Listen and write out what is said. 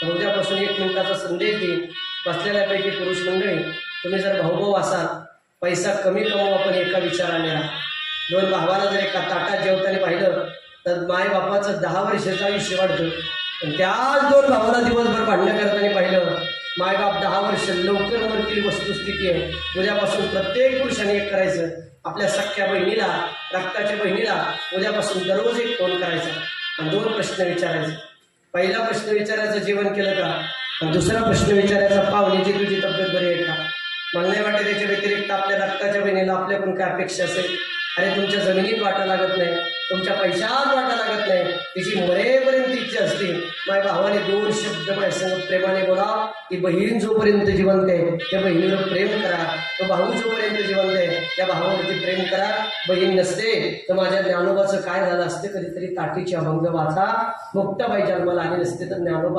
तर उद्यापासून 1 मिनिटाचा संदेश देईन. बसलेल्यापैकी पुरुष मंडळी, तुम्ही जर भाऊभाऊ असाल, पैसा कमी कमवा पण एका विचाराने राहा. 2 भावाला जर एका ताटात जेवताना पाहिलं तर मायबापाचं 10 वर्षाचं आयुष्य वाढतं. पण त्याच 2 भावाला दिवसभर भांडणं करताना पाहिलं, मायबाप 10 वर्ष लवकर मरतील वस्तुस्थिती आहे. उद्यापासून प्रत्येक पुरुषाने एक करायचं, आपल्या सख्या बहिणीला, रक्ताच्या बहिणीला उद्यापासून दररोज एक फोन करायचा आणि 2 प्रश्न विचारायचे. पहिला प्रश्न विचारायचा, जेवण केलं का? आणि दुसरा प्रश्न विचारायचा, पाहुण्याची तुझी तब्येत बरी आहे का? मला नाही वाटत त्याच्या व्यतिरिक्त आपल्या रक्ताच्या बहिणीला आपल्याकडून काय अपेक्षा असेल. अरे तुमच्या जमिनीत वाटा लागत नाही, तुमच्या पैशात वाटा लागत नाही, तिची मरेपर्यंत इच्छा असते. माझ्या भावाने 2 शब्द माझ्यासंग प्रेमाने बोला की बहीण जोपर्यंत जिवंत आहे त्या बहिणीवर प्रेम करा, तो भाऊ जोपर्यंत जिवंत आहे त्या भावावरती प्रेम करा. बहीण नसते तर माझ्या ज्ञानोबाचं काय झालं असते, कधीतरी ताटीची अभंग वाचा. मुक्ताबाई जन्माला आली नसते तर ज्ञानोबा